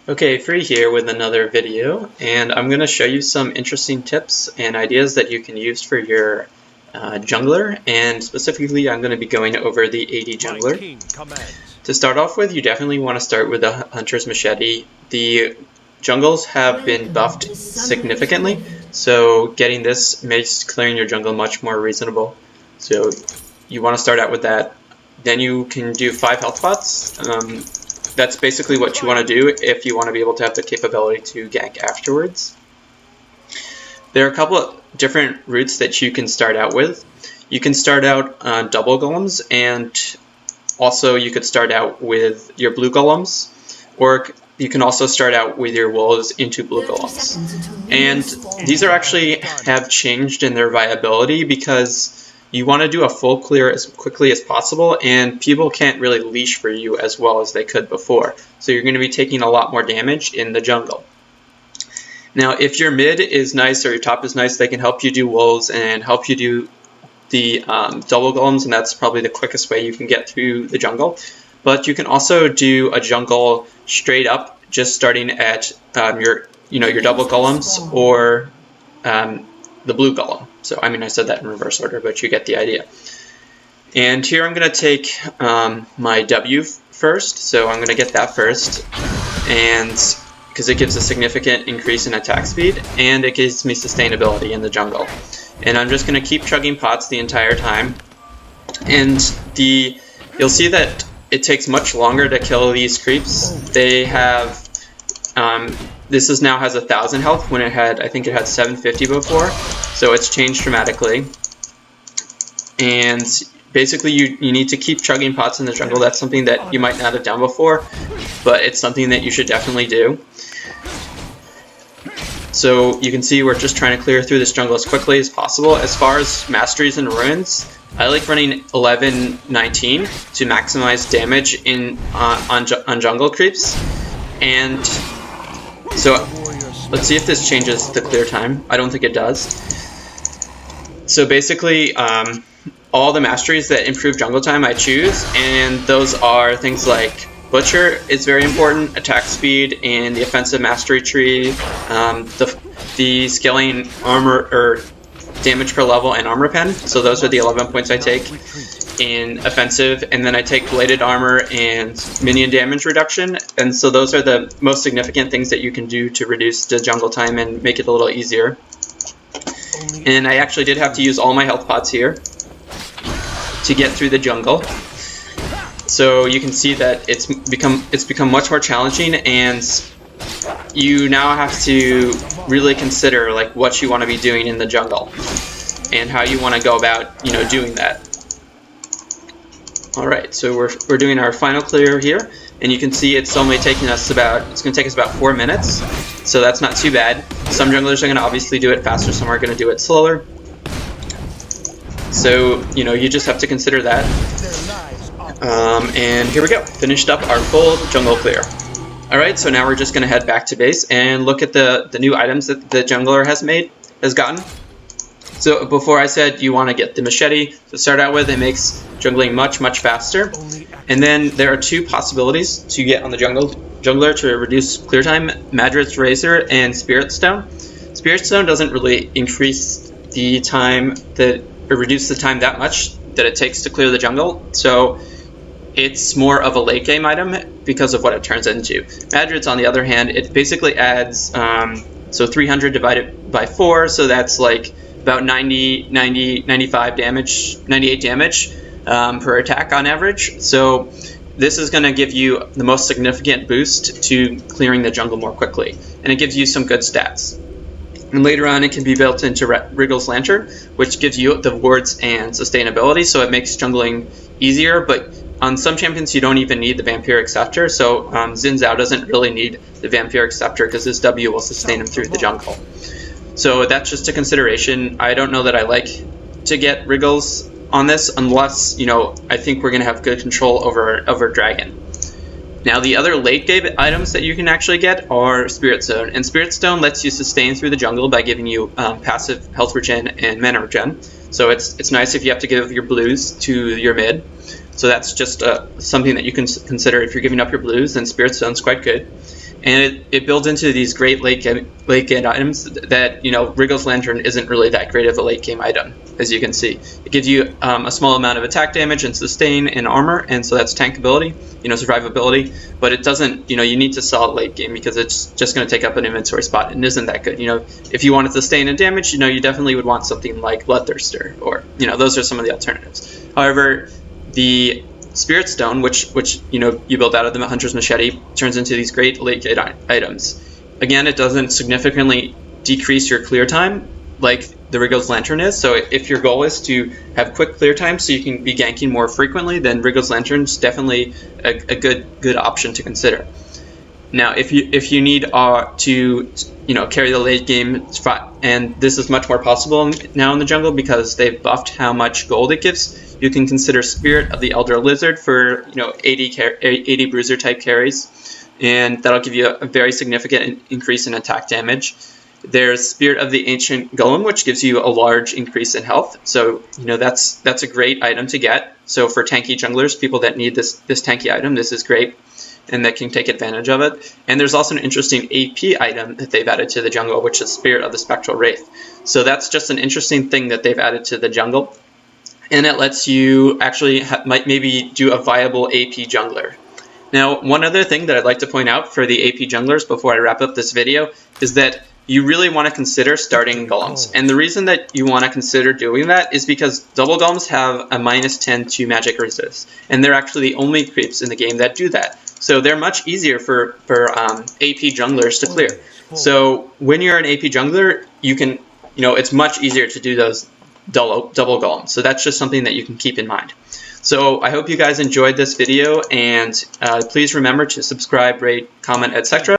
Okay, Free here with another video, and I'm going to show you some interesting tips and ideas that you can use for your jungler, and specifically I'm going to be going over the AD jungler. To start off with, you definitely want to start with the Hunter's Machete. The jungles have been buffed significantly, so getting this makes clearing your jungle much more reasonable. So you want to start out with that. Then you can do 5 health pots. That's basically what you want to do if you want to be able to have the capability to gank afterwards. There are a couple of different routes that you can start out with. You can start out double golems, and also you could start out with your blue golems, or you can also start out with your wolves into blue golems. And these are actually have changed in their viability because you want to do a full clear as quickly as possible, and people can't really leash for you as well as they could before. So you're going to be taking a lot more damage in the jungle. Now, if your mid is nice or your top is nice, they can help you do wolves and help you do the double golems, and that's probably the quickest way you can get through the jungle. But you can also do a jungle straight up, just starting at your double golems or the blue golem. So, I mean, I said that in reverse order, but you get the idea. And here I'm going to take my W first, so I'm going to get that first, and because it gives a significant increase in attack speed, and it gives me sustainability in the jungle. And I'm just going to keep chugging pots the entire time, and you'll see that it takes much longer to kill these creeps. They have this now has 1,000 health when I think it had 750 before, so it's changed dramatically. And basically you need to keep chugging pots in the jungle. That's something that you might not have done before, but it's something that you should definitely do. So you can see we're just trying to clear through this jungle as quickly as possible. As far as masteries and ruins, I like running 11-19 to maximize damage on jungle creeps. And so let's see if this changes the clear time. I don't think it does. So basically, all the masteries that improve jungle time I choose, and those are things like Butcher is very important, attack speed, and the offensive mastery tree, the scaling armor or damage per level and armor pen. So those are the 11 points I take in offensive, and then I take bladed armor and minion damage reduction, and so those are the most significant things that you can do to reduce the jungle time and make it a little easier. And I actually did have to use all my health pots here to get through the jungle. So you can see that it's become much more challenging, and you now have to really consider like what you want to be doing in the jungle and how you want to go about doing that. All right, so we're doing our final clear here, and you can see it's only taking us it's going to take us about 4 minutes, so that's not too bad. Some junglers are going to obviously do it faster, some are going to do it slower. So you just have to consider that. And here we go, finished up our full jungle clear. All right, so now we're just going to head back to base and look at the new items that the jungler has gotten. So before I said you want to get the machete to start out with. It makes jungling much faster. And then there are 2 possibilities to get on the jungler to reduce clear time: Madred's Razor and Spirit Stone. Spirit Stone doesn't really increase the time or reduce the time that much that it takes to clear the jungle. So it's more of a late game item because of what it turns into. Madred's, on the other hand, it basically adds so 300 divided by 4, so that's like about 95 damage, 98 damage per attack on average. So this is going to give you the most significant boost to clearing the jungle more quickly, and it gives you some good stats. And later on, it can be built into Wriggle's Lantern, which gives you the wards and sustainability, so it makes jungling easier. But on some champions, you don't even need the Vampiric Scepter, so Xin Zhao doesn't really need the Vampiric Scepter because his W will sustain him through the jungle. So that's just a consideration. I don't know that I like to get Wriggles on this unless, I think we're going to have good control over Dragon. Now, the other late game items that you can actually get are Spirit Stone, and Spirit Stone lets you sustain through the jungle by giving you passive health regen and mana regen. So it's nice if you have to give your blues to your mid. So that's just something that you can consider if you're giving up your blues, then Spirit Stone's quite good. and it builds into these great late game items that, Riggo's Lantern isn't really that great of a late game item, as you can see. It gives you a small amount of attack damage and sustain and armor, and so that's tankability, survivability, but it doesn't, you need to sell it late game because it's just going to take up an inventory spot and isn't that good. If you wanted sustain and damage, you definitely would want something like Bloodthirster, or, those are some of the alternatives. However, the Spirit Stone, which you build out of the Hunter's Machete, turns into these great late game items. Again, it doesn't significantly decrease your clear time like the Riggo's Lantern is. So if your goal is to have quick clear time so you can be ganking more frequently, then Riggo's Lantern is definitely a good option to consider. Now, if you need to carry the late game spot, and this is much more possible now in the jungle because they've buffed how much gold it gives, you can consider Spirit of the Elder Lizard for 80 bruiser type carries, and that'll give you a very significant increase in attack damage. There's Spirit of the Ancient Golem, which gives you a large increase in health. So that's a great item to get. So for tanky junglers, people that need this tanky item, this is great, and that can take advantage of it. And there's also an interesting AP item that they've added to the jungle, which is Spirit of the Spectral Wraith. So that's just an interesting thing that they've added to the jungle, and it lets you actually might maybe do a viable AP jungler. Now, one other thing that I'd like to point out for the AP junglers before I wrap up this video is that you really want to consider starting golems. And the reason that you want to consider doing that is because double golems have a -10 to magic resist, and they're actually the only creeps in the game that do that. So they're much easier for AP junglers to clear. So when you're an AP jungler, you can, it's much easier to do those double golems. So that's just something that you can keep in mind. So I hope you guys enjoyed this video, and please remember to subscribe, rate, comment, etc.